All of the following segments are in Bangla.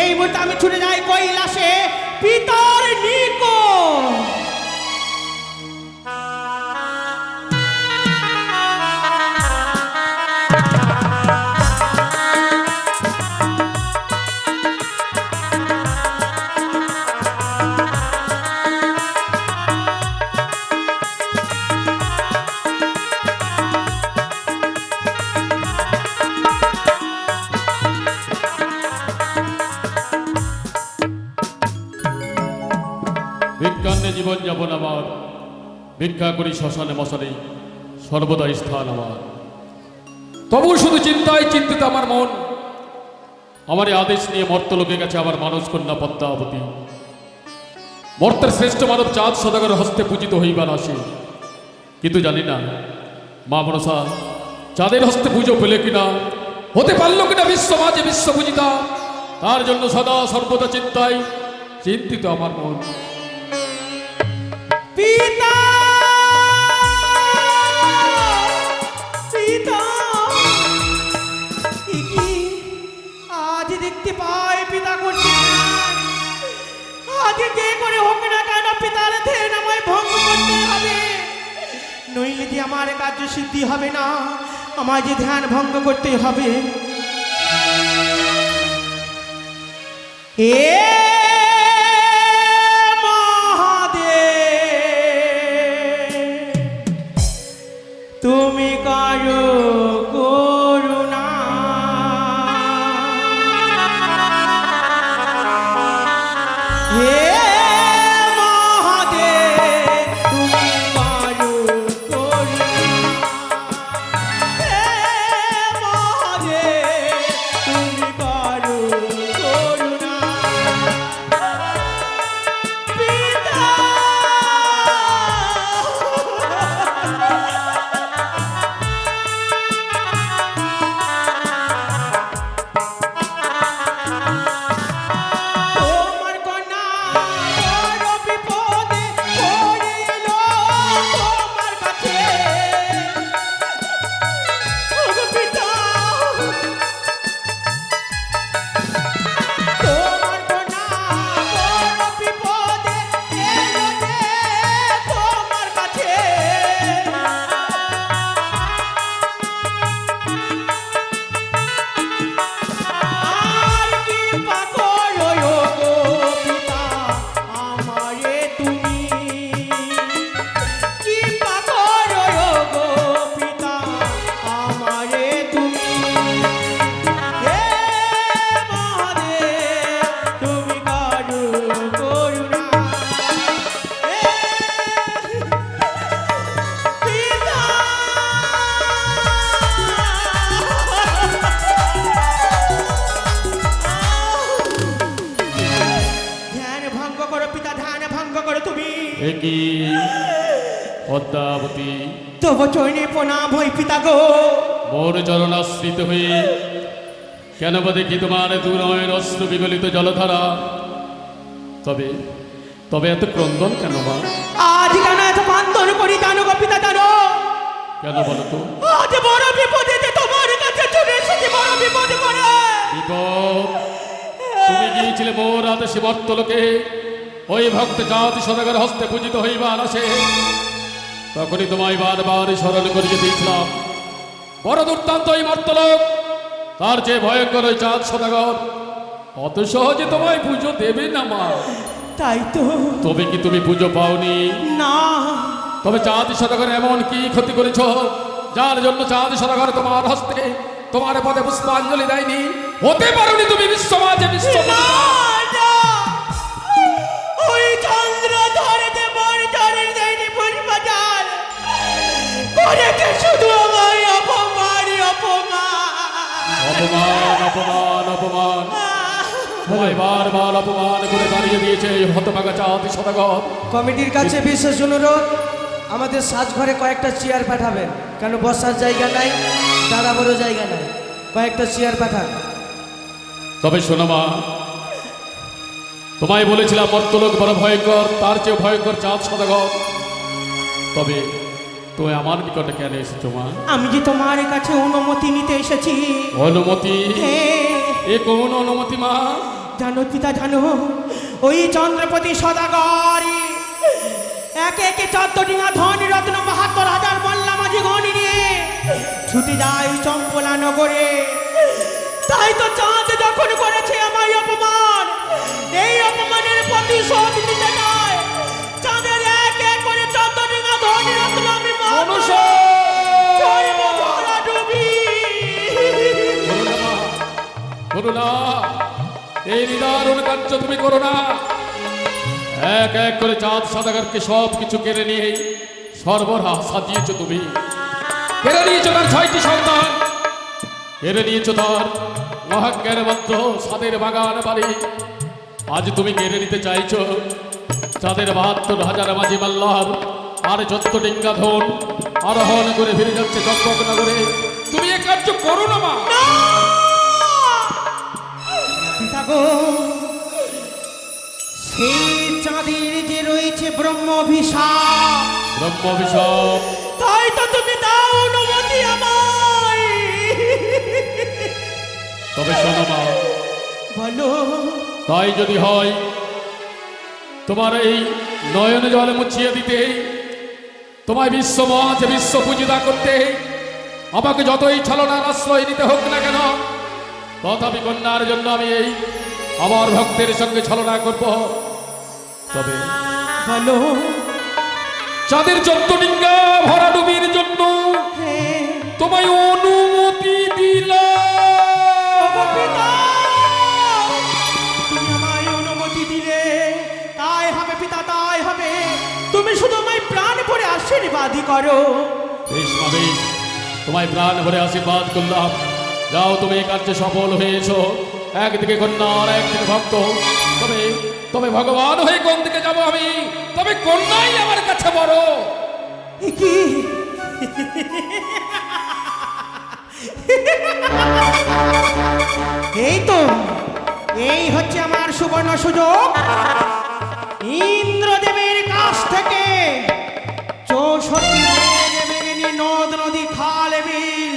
এই মুহূর্তে আমি ছুটে যাই কৈলাসে পিতার নিকট। ভিক্ষান্নে জীবন যাপন আমার, ভিক্ষা করি শ্মশানে মশানে সর্বদাই স্থান আমার। তবু শুধু চিন্তায় চিন্তিত আমার মন, আমার এই আদেশ নিয়ে মর্তলোকে গেছে আমার মানস কন্যা পদ্মাবতী। মর্তের শ্রেষ্ঠ মানব চাঁদ সদাগরের হস্তে পূজিত হইবার আসে, কিন্তু জানি না মা মনসা চাঁদের হস্তে পুজো পেলে কিনা, হতে পারল কিনা বিশ্ব মাঝে বিশ্ব পূজিতা, তার জন্য সদা সর্বদা চিন্তায় চিন্তিত আমার মন। পিতা পিতা আজ দেখতে পাই পিতা করছে, আজ যে করে হোক না কেন পিতার ধ্যান আমায় ভঙ্গ করতে হবে, নইলে যে আমার কার্য সিদ্ধি হবে না, আমায় যে ধ্যান ভঙ্গ করতে হবে। তুমি কারো করুণা, হে মহাদেব তুমি কারো করুণা, হে মহাদেব তুমি কারো করুণা। পিতা পদ্মাবতী তব চরণে প্রণাম হই পিতা গো। মোর চরণাশ্রিত হয়ে কেন বা দেখি তোমার দুনয়ন অশ্রু বিগলিত জলধারা, তবে তবে এত ক্রন্দন কেন মা? আজ কেন এত ক্রন্দন করি জানো গো পিতা জানো? কেন বলো তো? আজ বড় বিপদে যে তোমার কাছে চলে এসেছি, বড় বিপদে পড়ে। বিপদ? তুমি গিয়েছিলে মোর আদেশে মর্তলোকে ওই ভক্ত জাতি সদাগর হস্তে পূজিত হইবার আসে, তখনই তোমায় বারবার স্মরণ করিয়ে দিয়েছিলাম বড় দুর্দান্ত এই মর্তলোক, তার চেয়ে ভয়ঙ্কর ওই চাঁদ সদাগর অত সহজে তোমায় পুজো দেবে না মা। তাই তো। তবে কি তুমি পুজো পাওনি? না। তবে চাঁদ সদাগর এমন কি ক্ষতি করেছ যার জন্য চাঁদ সদাগর তোমার হস্তে তোমার পদে পুষ্পাঞ্জলি দেয়নি? হতে পারোনি তুমি বিশ্ব মাঝে বিশ্ব। ওই চন্দ্র ধরে দেবর ধরে দেয়নি পুষ্পাঞ্জল করেছে শুধু আমায় অপমান অপমান অপমান অপমান অপমান তোমায় বারবার অপমান করে দাঁড়িয়ে দিয়েছে এই হতভাগা চাঁদ সদাগর। কমিটির কাছে বিশেষ অনুরোধ, আমাদের সাজঘরে কয়েকটা চেয়ার পাঠাবেন, কেন বসার জায়গা নাই, দাঁড়াবারও জায়গা নাই, কয়েকটা চেয়ার পাঠান। তবে শোনো মা, তোমায় বলেছিলাম মর্তলোক বড় ভয়ঙ্কর, তার চেয়ে ভয়ঙ্কর চাঁদ সদাগর। তবে তুমি আমার নিকটে কেন এসেছো মা? আমি যে তোমার কাছে অনুমতি নিতে এসেছি। অনুমতি? হ্যাঁ। এ কোন অনুমতি মা? পিতা জানো, ওই চন্দ্রপতি সদাগরি একে একে 14 ডিঙা ধনী রত্ন 72,000 মোল্লা মাঝি গণি নিয়ে ছুটে যায় চম্পলা নগরে। তাই তো চাঁদ যখন করেছে আমায় অপমান, এই অপমানের প্রতিশোধ নিতে যায়। চাঁদের এক এক করে 14 ডিঙা ধনী রত্ন আমি ডুবি। করো না, এই নিদারুণ কার্য তুমি করো না। এক এক করে চাঁদ সদাগরকে সব কিছু কেড়ে নিয়ে সর্বরা সাজিয়েছ তুমি। কেড়ে নিয়েছ তার 6টি সন্তান, কেড়ে নিয়েছ তার মহাজ্ঞান মন্ত্র, সাদের বাগান বাড়ি। আজ তুমি কেড়ে নিতে চাইছ চাঁদের 72,000 মাঝি মাল্লার আর 14 ডিঙ্গা ধন আরোহণ করে ফিরে যাচ্ছে চম্পক নগরে। তুমি এ কার্য করো না মা। পিতা গো, সেই চাঁদের যে রয়েছে ব্রহ্ম অভিশাপ, ব্রহ্ম অভিশাপ, তাই তো তুমি দাও অনুমতি আমায়। তবে শোনো মা, বলো। তাই যদি হয় তোমার এই নয়ন জলে মুছিয়ে দিতে, তোমায় বিশ্ব মহাজে বিশ্ব পূজিতা করতে, আমাকে যতই ছলনার আশ্রয় নিতে হোক না কেন, তথাপি কন্যার জন্য আমি এই আমার ভক্তের সঙ্গে ছলনা করব। তবে বলো। চাঁদের 14 ডিঙ্গা ভরা ডুবির জন্য হ্যাঁ। তোমায় অনুমতি দিলাম। পিতা, তুমি আমায় অনুমতি দিলে, তাই হবে পিতা, তাই হবে। তুমি শুধু আমায় প্রাণ ভরে আশীর্বাদই করো। বেশ মা, বেশ, তোমায় প্রাণ ভরে আশীর্বাদ করলাম। যাও, তুমি এই কার্যে সফল হয়েছো। একদিকে কন্যা আর একদিকে ভক্ত। তবে তবে ভগবান হয়ে কোন দিকে যাব আমি? তবে কন্যাই আমার কাছে বড়। এ কি? এই তো, এই হচ্ছে আমার সুবর্ণ সুযোগ। ইন্দ্রদেবের কাছ থেকে 64 মেঘে নদ নদী খাল বিল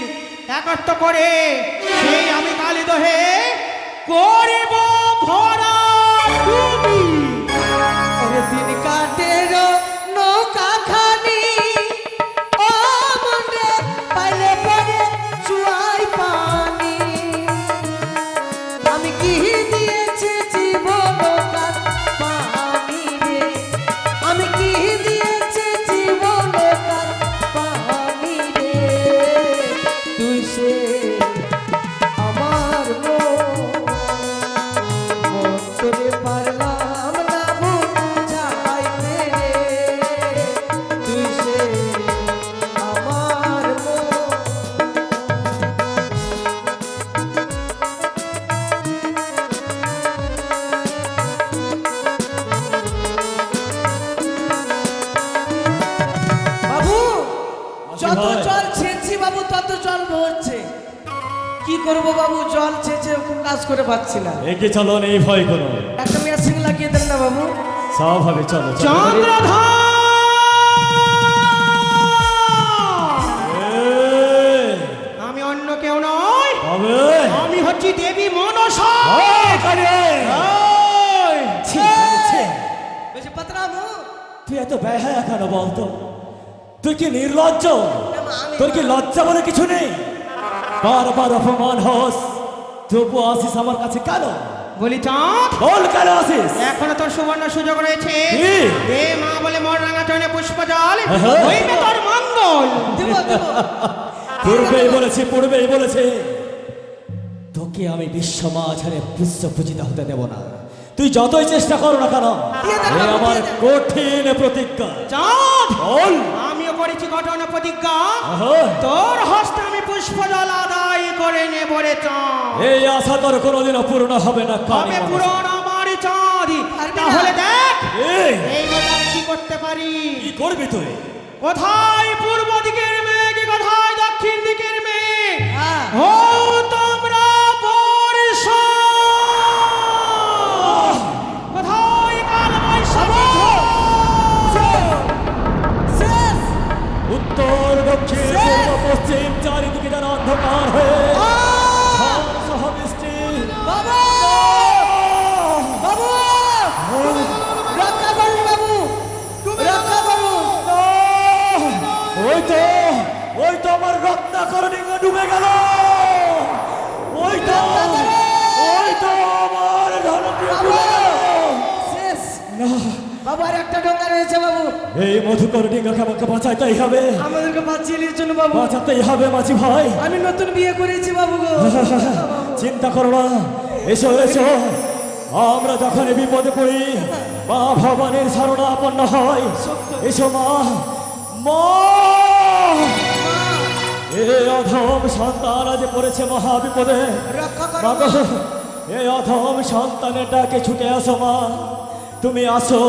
একত্র করে সেই আমি কালিদহে করিব ভরা ডুবি। ওরে দিন কাটের নৌকা খানি, ও মনে পাইলে পরে চুয়াই পানি। আমি কি দিয়েছি জীবন কার পানি রে, আমি কি দিয়েছি জীবন কার পানি রে। তুই সে আমার মন্তরে পারলাম না বুঝাইতে রে। তুই সে আমার বাবু, যত জল ছেঁচছি বাবু তত জল ভরছে। কি করবো বাবু, জল ছেঁচে কাজ করে পাচ্ছি না। এগিয়ে চলো, নেই ভয় কোনো। একটা মেশিন লাগিয়ে দেন না বাবু। স্বাভাবে চলো, চলো। চন্দ্রধর, এই, আমি অন্য কেউ নই, তবে আমি হচ্ছি দেবী মনসা। এখানে। ছি, ছি। বলছি পাতরামু, তুই এত বেহায়া কেন বলতো? তুই কি নির্লজ্জ? তোর কি লজ্জা বলে কিছু নেই? বারবার অপমান হস, তবু আসিস আমার কাছে কেন? বলি চাঁদ, বল কেন আসিস? এখনো তোর সুবর্ণ সুযোগ রয়েছে। কি? দে মা বলে মোর রাঙা চরণে পুষ্প জল, হ্যাঁ। হইবে তোর মঙ্গল। দেব দেব। পূর্বেই বলেছি, পূর্বেই বলেছে, তোকে আমি বিশ্ব মাঝারে বিশ্ব পূজিত হতে দেব না। তুই যতই চেষ্টা করো না কেন, দিয়ে দে, এ বাবু, আমার দিয়ে দে। কঠিন প্রতিজ্ঞা। চাঁদ, বল। আমিও করেছি ঘটন প্রতিজ্ঞা, আহা। তোর হস্তে আমি পুষ্প জল আদায় করে নেব রে চাঁদ। এই আশা তোর কোনোদিনও পূর্ণ হবে না। কানি হবে মানুষ। পুরন আমার চাঁদ। পারবি না। তাহলে দেখ এই, এই বলে কি করতে পারি। কি করবি তুই? কোথায় পূর্ব দিকের মেঘ, কোথায় দক্ষিণ দিকের মেঘ, হ্যাঁ। ও তোমরা বর্ষা, কোথায় কাল বৈশাখী শেষ। উত্তর দক্ষিণ পূর্ব পশ্চিম চারিদিকে যেন অন্ধকার হয়ে ঝড় সহ বৃষ্টি। বাবা, ওই তো আমার রত্নাকর ডিঙ্গা ডুবে গেল। ওই তো আমার ধনপ্রিয় ডুবে গেল। শেষ না, বাবু আর একটা ডোঙ্গা রয়েছে বাবু, এই মধুকর ডিঙ্গাকে আমাকে বাঁচাইতেই হবে, আমাদেরকে বাঁচিয়ে নিয়ে চলো বাবু। বাঁচাতেই হবে মাঝি ভাই। আমি নতুন বিয়ে করেছি বাবু গো। চিন্তা করো না, এসো এসো। আমরা যখন বিপদে পড়ি মা ভবানীর শরণাপন্ন হয়। এসো মা, মা এ অধম সন্তান আজ পড়েছে মহা বিপদে। রক্ষা করো মা গো, এই অধম সন্তানের ডাকে ছুটে আসো মা। তুমি আসো,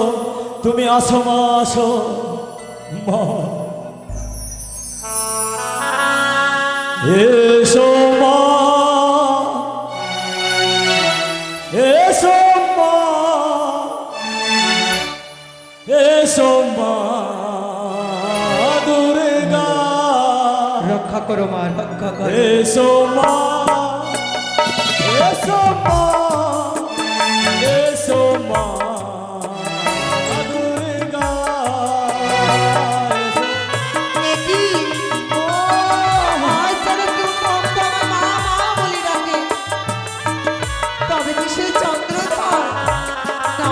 তুমি আসো মা, আসো মা। এসো মা, এসো মা, এসো মা দুর্গা। রক্ষা করো মা, রক্ষা করো। এসো মা, এসো মা, এসো মা দুর্গা। একি আজ যেন কেউ ভক্ত আমার মা মা বলে ডাকে, তবে কি সে চন্দ্রধর? না,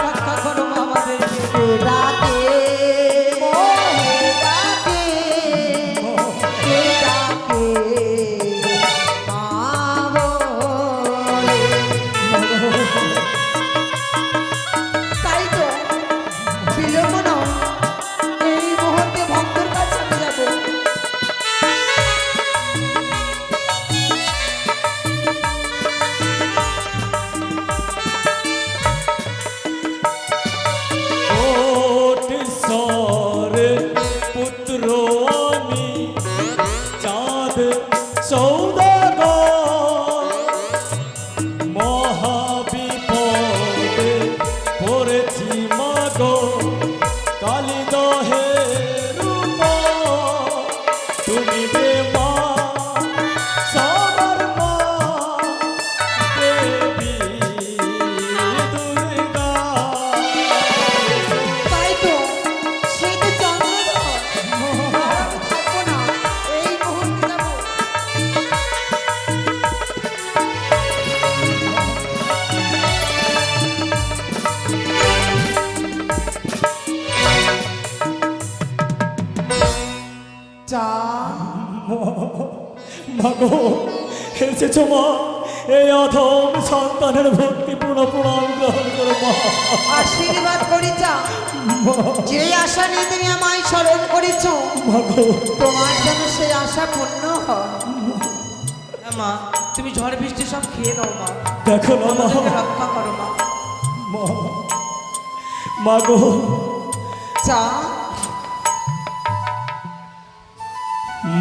রক্ষা করো মা আমাদেরকে। কে ডাকে, কে ডাকে, কে ডাকে মা বলে। তাই তো বিলম্ব নয়, এই মুহূর্তে ভক্তর কাছে আমি যাব। কোটিশ্বরের পুত্র আমি, চাঁদ সৌদাগর, মহাবিপদে পড়েছি মাগো, কালিদহে রূপ। তুমি যে মা, সবার মা, দেবী দুর্গা। তাই তো সেই তো চন্দ্রধর। আর থাকবো না, এই মুহূর্তে যাব। চা মাগো, এসেছো মা, এই অধম সন্তানের ভক্তিপূর্ণ প্রণাম গ্রহণ করো মা। আশীর্বাদ করি চা, যে আশা নিয়ে তুমি আমায় স্মরণ করেছ, মাগো, তোমার যেন সেই আশা পূর্ণ হয়। হ্যাঁ মা, তুমি ঝড় বৃষ্টি সব খেয়ে নাও মা, দেখো না মা, আমাদেরকে রক্ষা করো মা। মা, মাগো, চা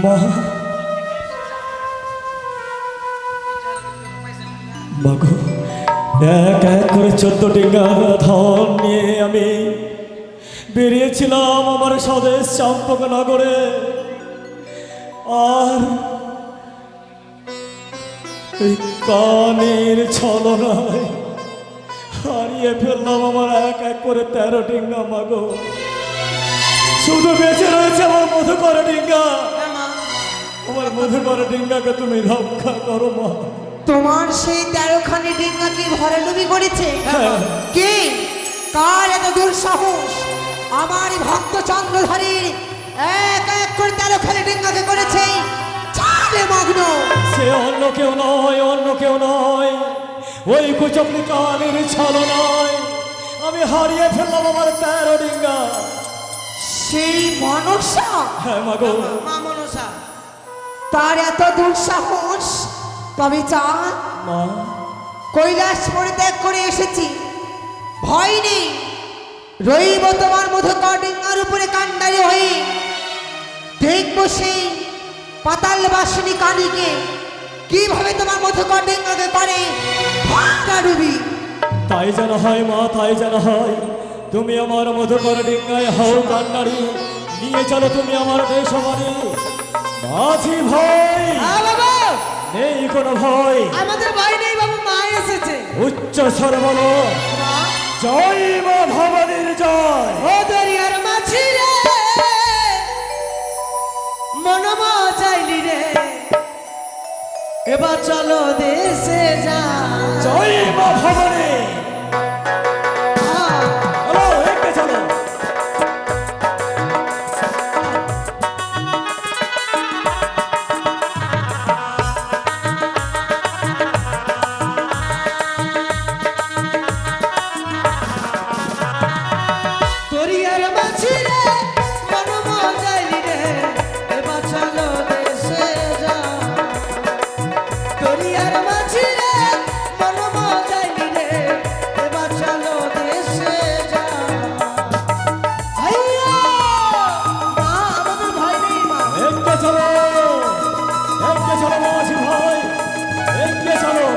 মা, মাগো, এক এক করে 14 ডিঙ্গা ধন নিয়ে আমি বেরিয়েছিলাম আমার স্বদেশ চম্পকনগরে। আর এই কানের ছলনায় হারিয়ে ফেললাম আমার এক এক করে 13 ডিঙ্গা। মাগো, শুধু বেঁচে রয়েছে আমার মধুকর ডিঙ্গা। হ্যাঁ মা, আমার মধুকর ডিঙ্গাকে তুমি রক্ষা করো মা। তোমার সেই 13খানি ডিঙ্গা কি ভরে ডুবি করেছে? হ্যাঁ। কে, কার এত দুঃসাহস আমার ভক্ত চন্দ্রধারীর এক এক করে 13খানি ডিঙ্গাকে করেছে চালে মগ্ন? সে অন্য কেউ নয়, অন্য কেউ নয়, ওই কুচকরি কানের ছলনায় আমি হারিয়ে ফেললাম আমার 13 ডিঙ্গা। সেই মনসা, হ্যাঁ মাগো, মা মনসা। তার এত দুঃসাহস? তবে চা, মা, কৈলাস পরিত্যাগ করে এসেছি, ভয় নেই, রইব তোমার মধুকর ডিঙ্গার উপরে কান্ডারি হয়ে। দেখবো সেই পাতাল বাসিনী কালীকে কিভাবে তোমার মধুকর ডিঙ্গাকে করে ভাঙা ডুবি। তাই যেন হয় মা, তাই যেন হয়। তুমি আমার মধুকর ডিঙ্গায় হও কান্নারি, নিয়ে চলো তুমি আমার দেশবাড়ি। মাঝি ভাই, হ্যাঁ বাবা, নেই কোনো ভয়, আমাদের ভয় নেই বাবু, মা এসেছে। উচ্চ স্বর বলো, মা, জয় মা ভবানীর জয়। ও দরিয়ার মাঝি রে মনমা চাইলি রে এবার চলো দেশে যা জয় মা ভবানী। চলো একে চলো। দরিয়ার মাঝি রে মনমা চাইলি রে এবার চলো দেশে যা দরিয়ার মাঝি রে মনমা চাইলি রে এবার চলো দেশে যা ভাইয়া মা আমাদের ভয় নেই মা একে চলো, একে চলো মাঝি ভাই, একে চলো।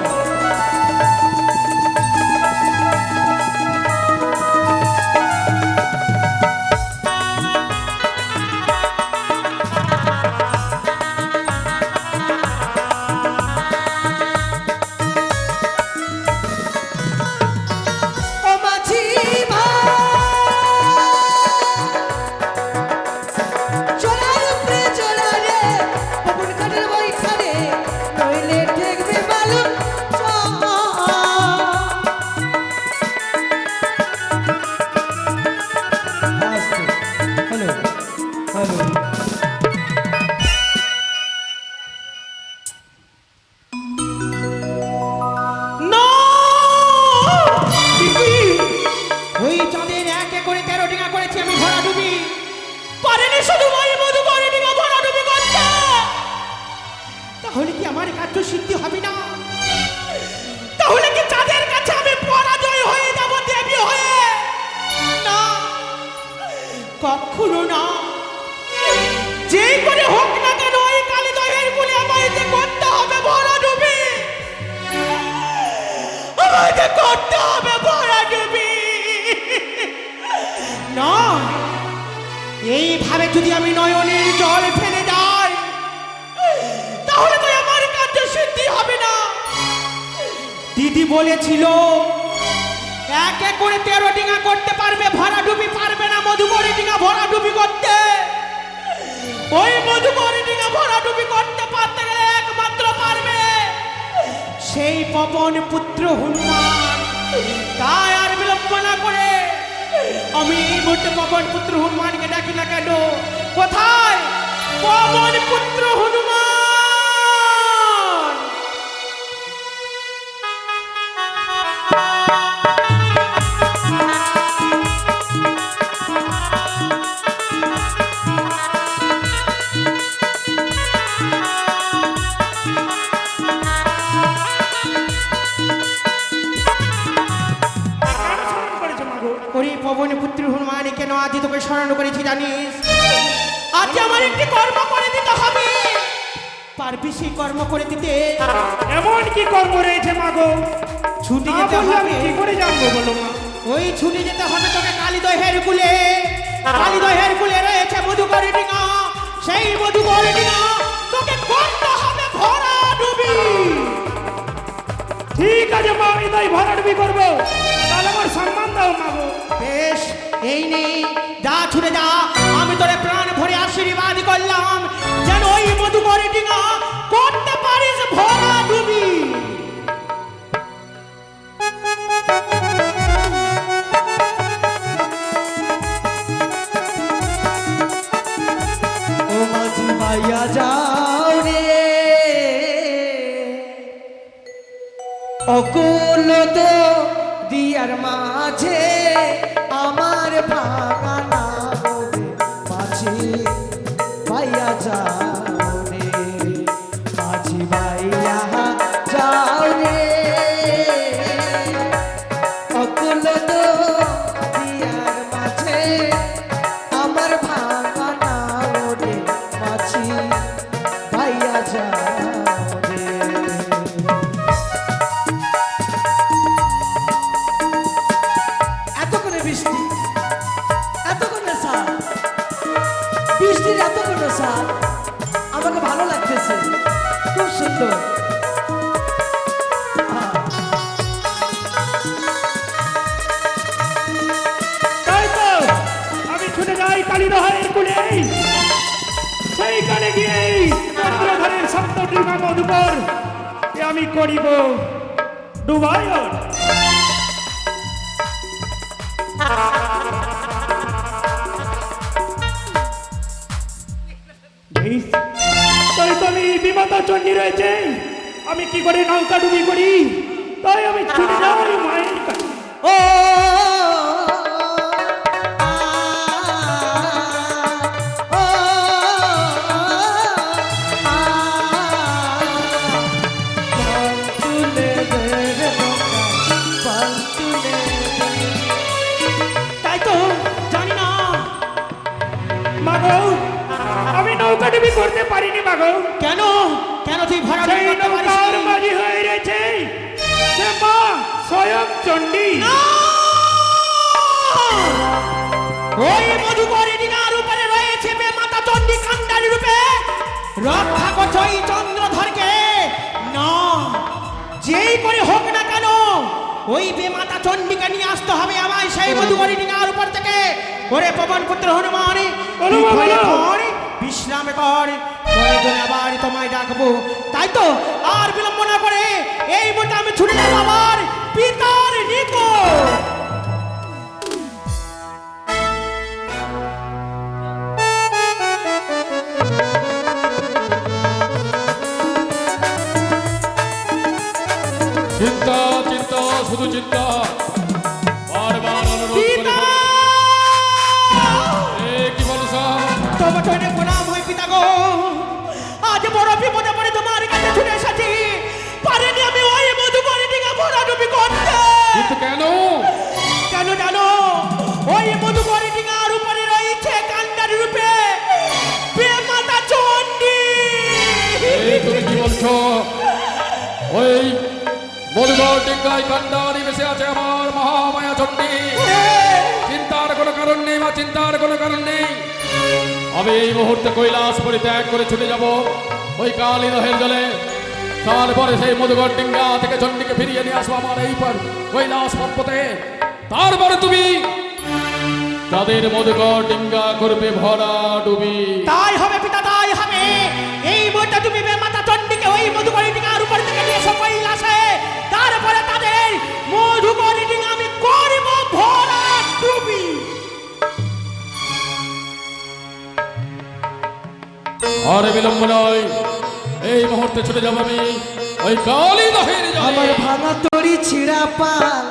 ও মাঝি ভাই চলার উপরে চলা রে পবন কাঠের বইখানে নইলে ঠেকবে বালু হ্যালো হ্যালো। না দিদি, ওই চাঁদের একে করে 13 ডিঙা করেছি আমি ভরা ডুবি, পারেনি শুধু ওই মধু করে ডিঙা ভরা ডুবি করতে। তাহলে কি আমার কার্য সিদ্ধি হবে না? তাহলে কি চাঁদের কাছে আমি পরাজয় হয়ে যাব দেবী হয়ে? না, কখনো না। যে করে হোক না কেন ওই কালী দহের বলে আমায় যে করতে হবে ভরা ডুবি, আমাকে করতে হবে ভরা ডুবি। না, এইভাবে যদি আমি নয়নের জল ফেলে যাই তাহলে তো আমার কার্য সিদ্ধি হবে না। দিদি বলেছিল এক এক করে 13 ডিঙা করতে পারবে, ভরা ডুবি পারবে না মধুকরী ডিঙা ভরা ডুবি করতে। ওই মধুকরী ডিঙা ভরা ডুবি করতে পারতে গেলে একমাত্র পারবে সেই পবন পুত্র হনুমান। তাই আর বিলম্ব না করে আমি এই মুহূর্তে পবন পুত্র হনুমানকে ডাকি না কেন? কোথায় পবন পুত্র হনুমান? ওরে পবন পুত্র হনুমান, কেন আজ তোকে স্মরণ করেছি জানিস? আজ আমার একটি কর্ম করে দিতে হবে। পারবি সেই কর্ম করে দিতে? এমন কি কর্ম রয়েছে মাগো? ছুটি না যেতে বললে আমি হবে। কি করে জানবো বলো মা? ওই ছুটি যেতে হবে তোকে কালীদহের কুলে। কালীদহের কুলে রয়েছে মধুকরী ডিঙা, সেই মধুকরী ডিঙা তোকে করতে হবে ভরা ডুবি। ঠিক আছে মা, আমি তাই ভরাডুবি করবো। তাহলে আমার সম্মান দাও মাগো। বেশ, এই নে, যা ছুটে যা। আমি তোরে প্রাণ ভরে আশীর্বাদ করলাম যেন ওই মধুকরী ডিঙা করতে পারিস ভরা ডুবি। ও মাঝি ভাইয়া যাও রে অকুল তো দিয়ার মাঝে আমার ভাঙানা মাঝি ভাইয়া যাও রে মাঝি ভাইয়া যাও রে অকুল তো দিয়ার মাঝে আমার ভাঙানা রে মাঝি ভাইয়া যাও রে। এত করে বৃষ্টি, এত করে সার, বৃষ্টির এত করে সার, আমাকে ভালো লাগতেছে, খুব সুন্দর। আহ। সেখানে গিয়ে চন্দ্রধরের সপ্তডিঙ্গা মধুকর এ আমি করিব ডুবায়ন। বেশ, তাই তো আমি বিমাতা চণ্ডী রয়েছে, আমি কি করে নৌকা ডুবি করি, তাই আমি ছুটে যাই মায়ের কাছে। ও তাই তো জানি না। মাগো, আমি নৌকা ডুবি করতে পারিনি মাগো। কেন কেন তুই ভরা সেই নৌকার মাঝি হয়ে রয়েছে সে মা স্বয়ং চণ্ডী। ওই মধুকরী ডিঙার উপরে রয়েছে মাতা চণ্ডী কান্ডারি রূপে রক্ষা করছো এই চন্দ্রধরকে। না, যেই করে হোক না কেন ওই বেমাতা চণ্ডীকে নিয়ে আসতে হবে আমায় সেই মধুকরী ডিঙার উপর থেকে। ওরে পবন পুত্র হনুমান, তুই ভয়ে কর, বিশ্রাম কর, প্রয়োজনে আবার তোমায় ডাকবো। তাই তো আর বিলম্ব না করে এই মুহূর্তে আমি ছুটে যাবো আমার পিতার নিকট। চিন্তা চিন্তা শুধু চিন্তা, বারবার অনুরোধ করে পিতা! কি বলছ? তোমার চরণে প্রণাম হয় পিতা গো। আজ বড় বিপদে পড়ে তোমার কাছে ছুটে এসেছি। পারিনি আমি ওই মধুকরী ডিঙা ভরা ডুবি করতে। কিন্তু কেন? কেন জানো? ওই মধুকরী ডিঙার উপরে রয়েছে কান্ডারি রূপে বেমাতা চণ্ডী। তুমি কি বলছো? ওই মধুকর ডিঙ্গায় কান্ডারি বেঁচে আছে আমার মহামায়া চণ্ডী। চিন্তার কোনো কারণ নেই মা, চিন্তার কোনো কারণ নেই। আমি এই মুহূর্তে কৈলাস পরিত্যাগ করে ছুটে যাব ওই কালী দহের জলে। তারপরে সেই মধুকর ডিঙ্গা থেকে চণ্ডীকে ফিরিয়ে নিয়ে আসবো আমার এই কৈলাস পর্বতে। তারপরে তুমি তাদের মধুকর ডিঙ্গা করবে ভরা ডুবি। তাই হবে পিতা, তাই হবে। এই মুহূর্তে তুমি বেমাতা চণ্ডীকে ওই মধুকরী ডিঙার উপর থেকে নিয়ে এসো কৈলাসে। তারপরে তাদের মধুকরী ডিঙা আমি করব ভরা ডুবি। আর বিলম্ব নয়, এই মুহূর্তে ছুটে যাব আমি ওই কালী দহের আমার জলে। ভাঙা তরি ছিঁড়া পাল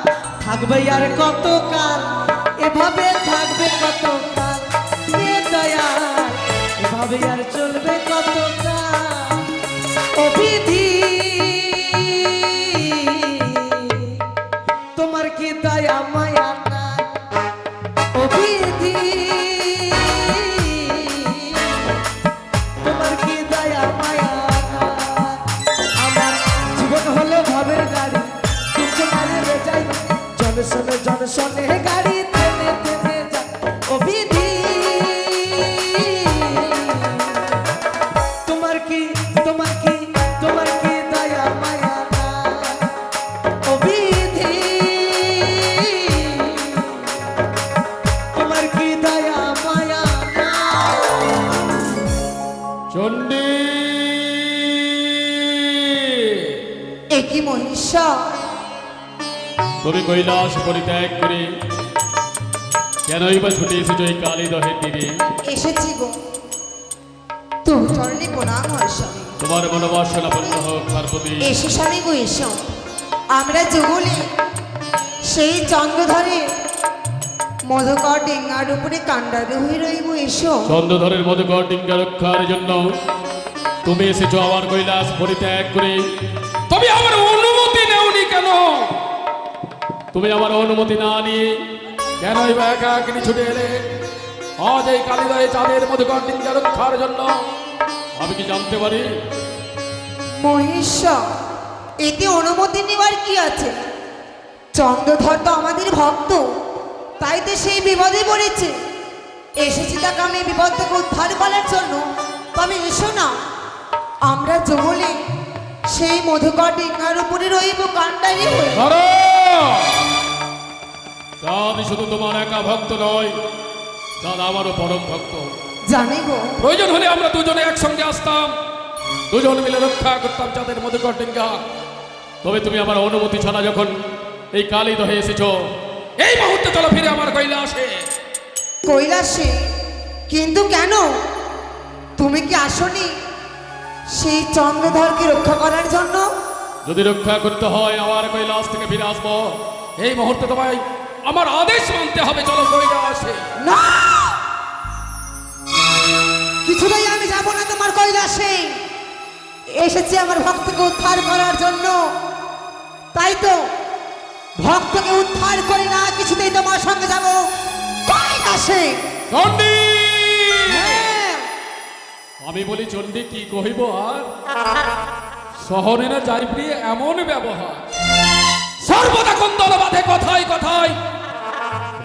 থাকবে আর কতকাল, এভাবে থাকবে কতকাল এ দয়াল, এভাবে আর চলবে কতকাল। ও বিধি তোমার কি দয়া মায়া নাই? ও বিধি তোমার কি দয়া মায়া নাই? আমার জীবন হলো ভাবের গাড়ি, কিন্তু মারে যাই জনসনে গাড়ি থেমে থেমে যায়। ও বিধি তোমার কি তোমার কি তোমার কি দয়া মায়া নাই? ও বিধি তোমার কি দয়া মায়া নাই? চণ্ডী! একই মহিষা, তুমি কৈলাস পরিত্যাগ করে কেনই বা ছুটে এসেছো এই কালী দহের তীরে? এসেছি গো তোর চরণে প্রণাম হয় স্বামী। তোমার মনোবাসনা পূর্ণ হোক পার্বতী। এসো স্বামী গো এসো, আমরা যুগলে সেই চন্দ্রধরে মধুকর ডিঙ্গার উপরে কান্ডারি হয়ে রইব। এসো চন্দ্রধরের মধুকর ডিঙ্গা রক্ষার জন্য তুমি এসেছো আমার কৈলাস পরিত্যাগ করে। তুমি আমার অনুমতি নেওনি কেন? তুমি আমার অনুমতি না নিয়ে কেনই বা একাকিনী ছুটে এলে আজ এই কালীদহে চাঁদের মধুকর ডিঙ্গা রক্ষার জন্য? আমি কি জানতে পারি? মহিষা, এতে অনুমতি নেওয়ার কি আছে? চন্দ্রধর তো আমাদের ভক্ত, তাই তো সেই বিপদে পড়েছে। এসেছি তাকে আমি বিপদ থেকে উদ্ধার করার জন্য। তবে এসো না, আমরা যুগলে সেই মধুকর ডিঙ্গার উপরে রইব কান্ডারি হয়ে। চাঁদ শুধু তোমার একা ভক্ত নয়, চাঁদ আমারও পরম ভক্ত। জানি গো। প্রয়োজন হলে আমরা দুজনে একসঙ্গে আসতাম, দুজন মিলে রক্ষা করতাম যাদের মধুকর ডিঙ্গা। তবে তুমি আমার অনুমতি ছাড়া যখন এই কালিদ হয়ে এসেছ, এই মুহূর্তে চলো ফিরে আমার কৈলাসে। কৈলাসে? কিন্তু কেন? তুমি কি আসনি সেই চন্দ্রধরকে রক্ষা করার জন্য? যদি রক্ষা করতে হয় আমার কৈলাস থেকে ফিরে আসবো, এই মুহূর্তে তোমায় আমার আদেশ মানতে হবে। চলো কৈলাসে। না, কিছুতেই আমি যাব না তোমার কৈলাসে। এসেছি আমার ভক্তকে উদ্ধার করার জন্য, তাই তো ভক্তকে উদ্ধার করি না কিছুতেই তোমার সঙ্গে যাব কৈলাসে। চণ্ডী! হ্যাঁ, আমি বলি চণ্ডী, কি কহিব আর? শহরে না যাই প্রিয় এমন ব্যবহার, সর্বদা কন্দল বাঁধে কথায় কথায়,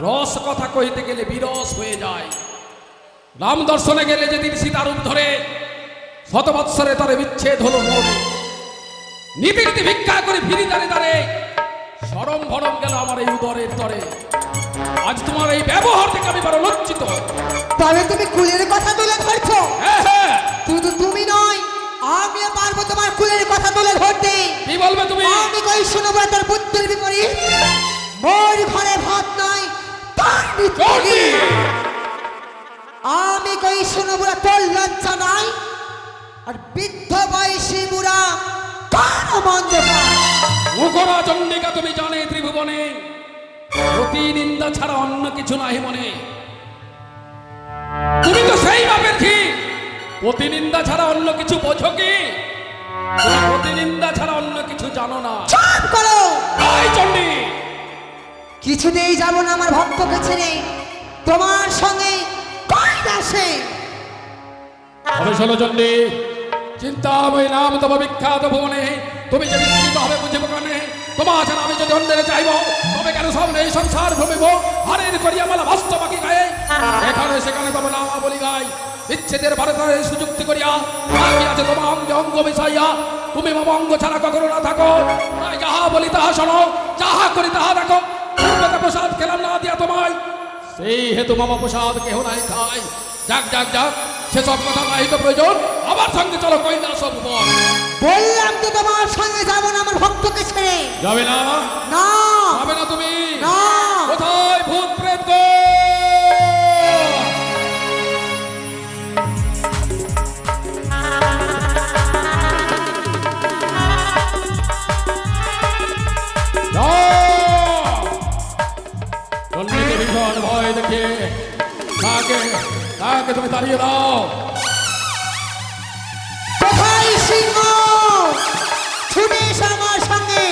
রস কথা কইতে গেলে বিরস হয়ে যায়। রাম দর্শনে গেলে যেদিন সীতার রূপ ধরে, শত বৎসরে তারে বিচ্ছেদ হলো মোর। নীতি নীতি ভিক্ষা করে ফিরি দাঁড়ে দাঁড়ে, সরম ভরম গেল আমার এই উদরের তরে। আজ তোমার এই ব্যবহার থেকে আমি বড় লজ্জিত। তবে তুমি কুলের কথা তুলে ধরছো? হ্যাঁ হ্যাঁ, শুধু তুমি নয়, আমিও পারবো তোমার কুলের কথা তুলে ধরতে। কি বলবে তুমি? আমি কই শুনবো তোর বুদ্ধির বিপরীত। মোর ঘরে ভাত নাই, তার চণ্ডী! আমি কই শুনবো তোর লজ্জা নাই, আর বৃদ্ধ বয়সী বুড়া কার মন্দ পায়? মুখরা চণ্ডিকা, তুমি জানে ত্রিভুবনে প্রতি নিন্দা ছাড়া অন্য কিছু নাই মনে। তুমি তো সেই বাপের ঝি, প্রতি নিন্দা ছাড়া অন্য কিছু বোঝো কি? তুমি প্রতি নিন্দা ছাড়া অন্য কিছু জানো না। চুপ করো! এই চণ্ডী! কিছুতেই যাব না আমার ভক্তকে ছেড়ে তোমার সঙ্গে কৈলাসে। তবে শোনো চণ্ডী, চিন্তাময় নাম তব বিখ্যাত ভুবনে, তুমি যে বিস্তৃত হবে বুঝিব কানে। তোমার ছাড়া আমি যদি অন্যের চাইব, তবে কেন সামনে এই সংসার ভ্রমিব? হারের করিয়া মালা ভাস্ত বাকি গায়ে, এখানে সেখানে তবে না বলি গাই। বিচ্ছেদের ভারতের সুযুক্তি করিয়া বাকি আছে তোমার অঙ্গে অঙ্গ মিশাইয়া। তুমি মম অঙ্গ ছাড়া কখনো না থাকো, তাই যাহা বলি তাহা শোনো, যাহা করি তাহা দেখো। পূর্বতে প্রসাদ খেলাম না দিয়া তোমায়, সেই হেতু মম প্রসাদ কেহ নাই খাই। যাক যাক যাক, সেসব কথা নাই তো প্রয়োজন। আমার সঙ্গে চলো কৈলাস ভুবন। বললাম তো তোমার সঙ্গে যাব না আমার ভক্তকে ছেড়ে। যাবে না? না, যাবে না তুমি? না। কোথায় ভূত প্রেত গো? চণ্ডীকে ভীষণ ভয় দেখে তাকে তাকে তুমি তাড়িয়ে দাও। কোথায় সিংহ? ছুটে এসো আমার সঙ্গে।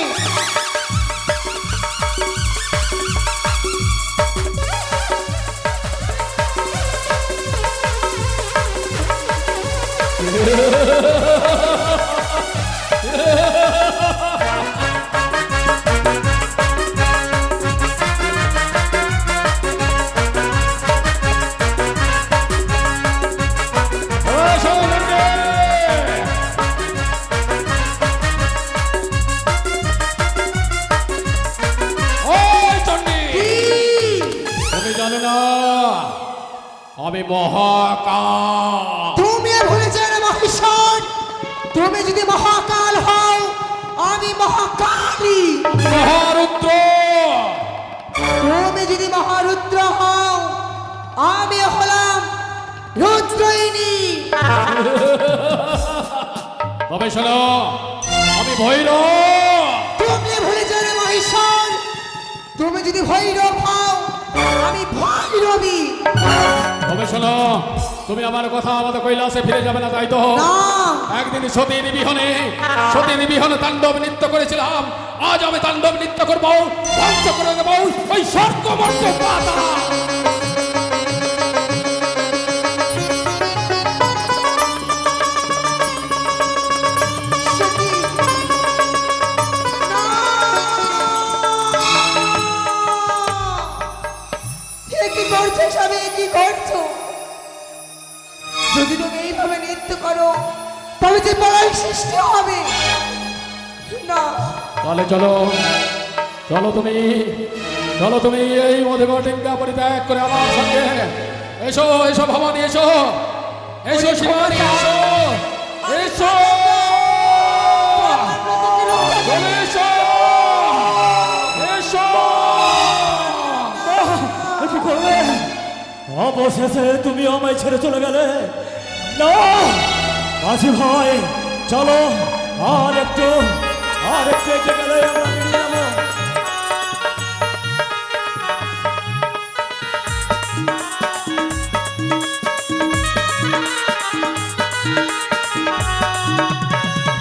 আমি মহাকাল। তুমি ভুলেছো না মহেশ্বর, তুমি যদি মহাকাল হও আমি মহাকালী। মহারুদ্র। তুমি যদি মহারুদ্র হও আমি হলাম রুদ্রয়িনী। তবে শোনো, আমি ভৈরব। তুমি ভুলেছো না মহেশ্বর, তুমি যদি ভৈরব হও আমি ভৈরবী। তবে শোনো, তুমি আমার কথা আমাদের কৈলাসে ফিরে যাবে না, তাই তো? না। একদিন সতীর বিহনে তাণ্ডব নৃত্য করেছিলাম, আজ আমি তাণ্ডব নৃত্য করবো, ধ্বংস করে দেবো ওই স্বর্গমর্ত পাতা। কি করছো সবে, কি করছো? যদি তুমি এইভাবে নৃত্য করো তবে যে বলাই সৃষ্টি হবে না। তাহলে চলো চলো তুমি এই মধুকর ডিঙ্গা পরিত্যাগ করে আমার সঙ্গে এসো এসো ভবানী এসো এসো শিবানী এসো এসো চলে এসো এসো কি করবে? অবশেষে তুমি আমায় ছেড়ে চলে গেলে। না মাঝি ভাই, চলো আর একটু এগিয়ে গেলে আমরা বেরিয়ে যাবো।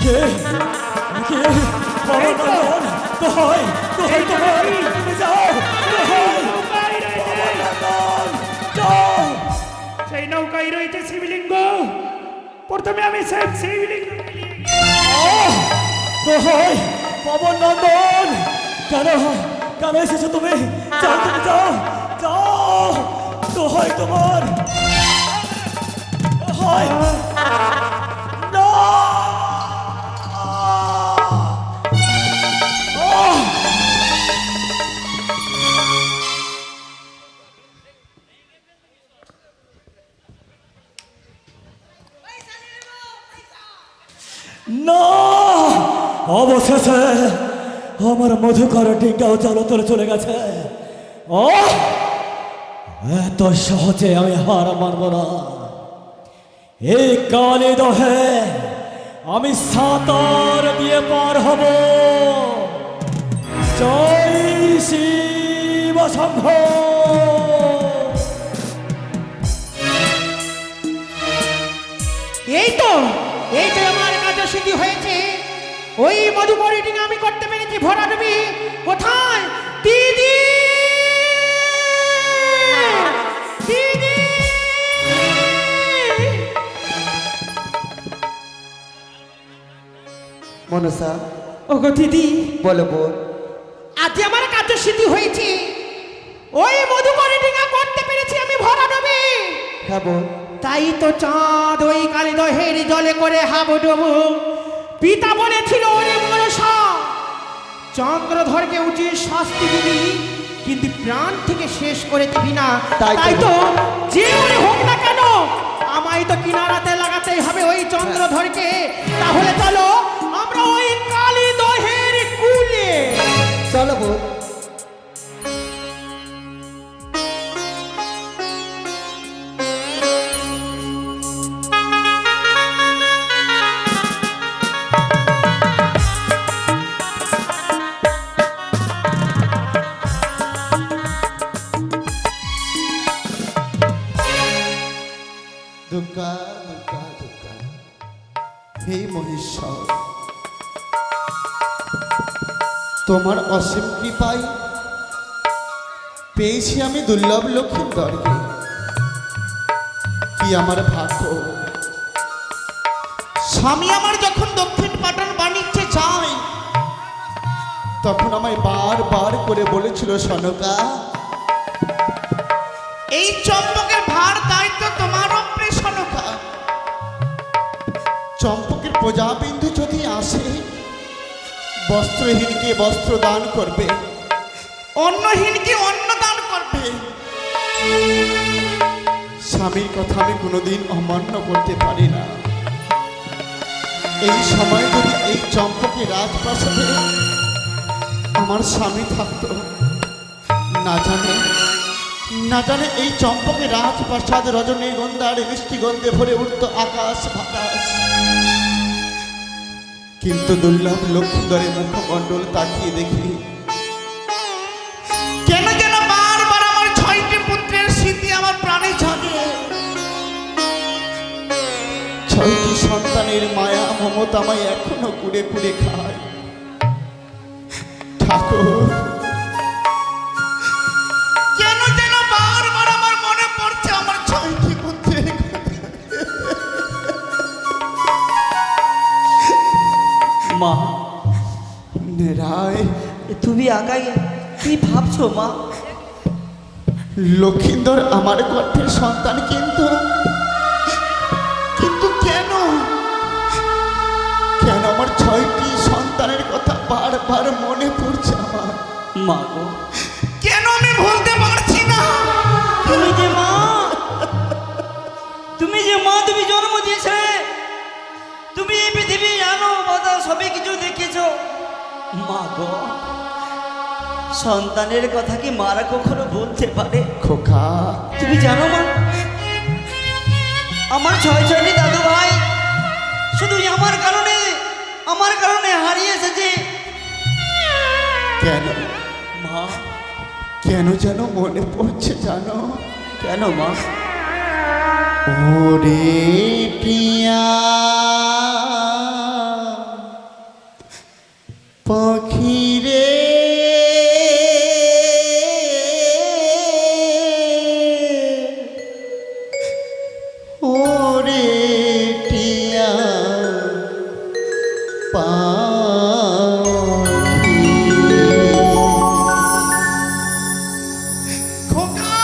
কে কে বাবা নন্দন, দোহাই দোহাই তোমার, তুমি যাও, দোহাই নৌকায় রয়েছে, নন্দন, যাও। সেই নৌকায় রয়েছে শিবলিঙ্গ। প্রথমে আমি সেই শিবলিঙ্গ দোহাই পবন নন্দন, কেন কেন এসেছো তুমি? যাও তুমি যাও, যাও, দোহাই তোমার, দোহাই না। না, অবশেষে আমার মধুকর ডিঙ্গাও জলতলে চলে গেছে। ও এত সহজে আমি হার মানব না। এই কালে দহে আমি সাঁতার দিয়ে পার হব। জয় শিব শম্ভ। এই তো আমার কাজে সিদ্ধি হয়েছে। ওই মধুকর রিডিং আমি করতে পেরেছি। ভরা ডুবি কোথায়? দিদি দিদি, মনসা, ওগো দিদি, বলো বোন। আজ আমার কাজে সিদ্ধি হয়েছে। ওই মধুকর রিডিং করতে পেরেছি আমি। ভরা ডুবি, হ্যাঁ বোন। তাই তো চাঁদ ওই কালী দহের জলে করে হাবুডুবু। পিতা বলেছিল ওরে মনসা, চন্দ্রধরকে উচিত শাস্তি দিবি, কিন্তু প্রাণ থেকে শেষ করে দিবি না। তাই তো। তাই তো যে ওরে হোক না কেন, আমায় তো কিনারাতে লাগাতেই হবে ওই চন্দ্রধরকে। তাহলে চলো আমরা ওই কালী দহের কুলে। চলো বোন। দুর্গা দুর্গা দুর্গা, হে মহেশ্বর, তোমার অসীম কৃপায় পেয়েছি আমি দুর্লভ লক্ষ্মীন্দরকে। কি আমার ভাগ্য! স্বামী আমার যখন দক্ষিণ পাটন বাণিজ্যে যায়, তখন আমায় বারবার করে বলেছিল, সনকা, এই চম্পকের ভার দায়িত্ব তোমার উপরে সনকা। চম্পকের প্রজাবিন্দু যদি আসে, বস্ত্রহীনকে বস্ত্র দান করবে, অন্নহীনকে অন্ন দান করবে। স্বামীর কথা আমি কোনোদিন অমান্য করতে পারি না। এই সময় যদি এই চম্পকের রাজপ্রাসাদে আমার স্বামী থাকতো, না জানে এই চম্পকের রাজপ্রাসাদ রজনীগন্ধার মিষ্টিগন্ধে ভরে উঠত আকাশ বাতাস। কিন্তু দুর্লভ লক্ষ্মীন্দরের মুখমণ্ডল তাকিয়ে দেখি, কেন যেন বারবার আমার 6টি পুত্রের স্মৃতি আমার প্রাণে জাগে। 6টি সন্তানের মায়া মমতা আমায় এখনো কুড়ে কুড়ে খায়। ঠাকুর, কেন যেন বারবার আমার মনে পড়ছে আমার 6টি পুত্রের মা, রায়। তুমি আগাই কি ভাবছো মা? লক্ষিন্দর আমার গর্ভের সন্তান, কিন্তু কেন কেন আমার 6টি সন্তানের কথা বারবার মনে পড়ছে আমার। মা গো, কেন আমি ভুলতে পারছি না? তুমি যে মা, তুমি এই পৃথিবী আলো বাধা সবই কিছু দেখেছো মা গো, সন্তানের কথা কি মারা কখনো বলতে পারে? খোকা, তুমি জানো মা, আমার ছয় ছয়টি দাদু ভাই শুধু আমার কারণে হারিয়ে এসেছে কেন মা। কেন যেন মনে পড়ছে জানো? কেন মা? ওরে টিয়া পাখি রে, ওরে টিয়া পাখি। খোকা,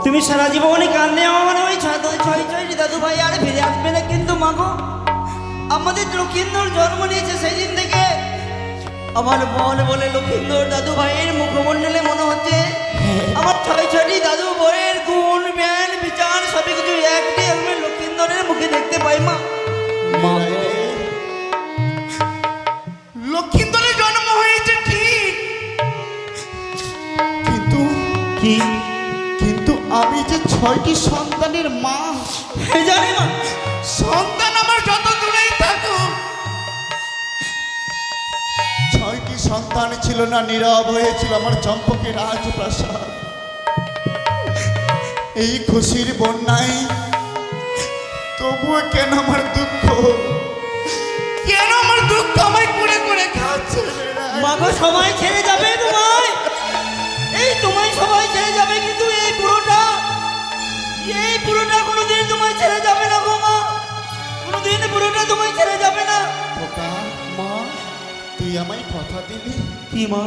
তুমি সারা জীবনে কান্দে আমার ওই ছয় দাদু ভাই আর ফিরে আসবে না, কিন্তু মাগো আমাদের লক্ষিন্দর জন্ম নিয়েছে সেই দিন থেকে আমার মন বলে লক্ষিন্দর দাদু ভাইয়ের মুখমণ্ডলে মনে হচ্ছে আমার ছয়টি দাদু বইয়ের গুণ জ্ঞান বিচার সবই কিছু একটি আমি লক্ষিন্দরের মুখে দেখতে পাই মা। লক্ষিন্দরের জন্ম হয়েছে ঠিক, কিন্তু কি কিন্তু আমি যে 6টি সন্তানের মা, জানি মা, সন্তান আমার যত দূরেই থাকুক, 6টি সন্তান ছিল না, নীরব হয়েছিল আমার চম্পকের রাজপ্রাসাদ। এই খুশির বন্যায় তবুও কেন আমার দুঃখ, কেন আমার দুঃখ আমায় করে করে খাচ্ছে? মাগো সবাই ছেড়ে যাবে তোমায়, এই তোমায় সবাই ছেড়ে যাবে, কিন্তু এই পুরোটা কোনোদিন তোমায় ছেড়ে যাবে না গো মা, কোনোদিন পুরোটা তোমায় ছেড়ে যাবে না। খোকা, মা তুই আমায় কথা দিবি, কি মা?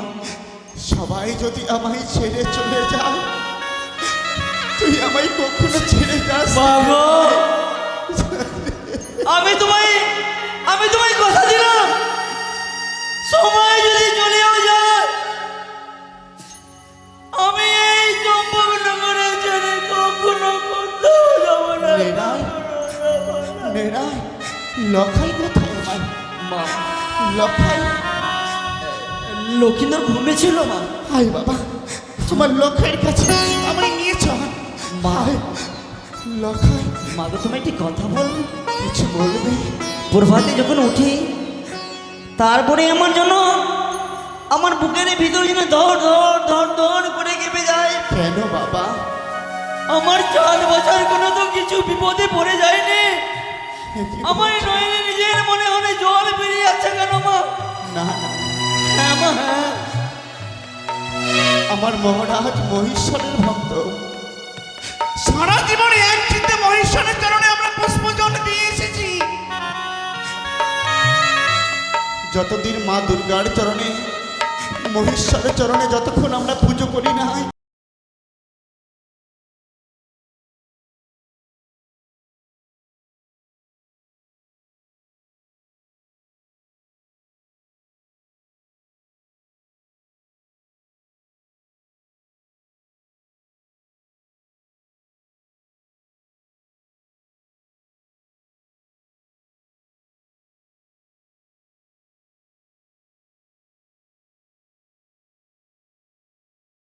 সবাই যদি আমায় ছেড়ে চলে যায় তুই আমায় কখনো ছেড়ে যাস না। মাগো আমি তোমায় কথা দিলাম, সময় যদি চলেও যায় আমি এই চম্পকনগরে ছেড়ে কখনো কোথাও যাব না। নেড়াই লখাই কোথায় আমার মা? লখাই লক্ষিন্দর ঘুমিয়েছিল মা। হাই বাবা, তোমার লখাইয়ের কাছে আমায় নিয়ে চল। মা। লখাই মাগো তুমি একটি কথা বল, কিছু বলবে? প্রভাতে যখন উঠি তারপরে আমার জন্য আমার বুকের ভিতর যেন ধর ধর ধর ধর করে কেঁপে যায়। কেন বাবা? আমার 4 বছর কোনো তো কিছু বিপদে পড়ে যায়নি, আমার নইলে নিজের মনে মনে জল বেরিয়ে যাচ্ছে কেন মা? না না, হ্যাঁ মা, হ্যাঁ। আমার মহারাজ মহেশ্বরের ভক্ত, সারা জীবনে এক চিত্তে মহেশ্বরের চরণে আমরা পুষ্পজল দিয়ে এসেছি। যতদিন মা দুর্গার চরণে মহেশ্বরের চরণে যতক্ষণ আমরা পুজো করি না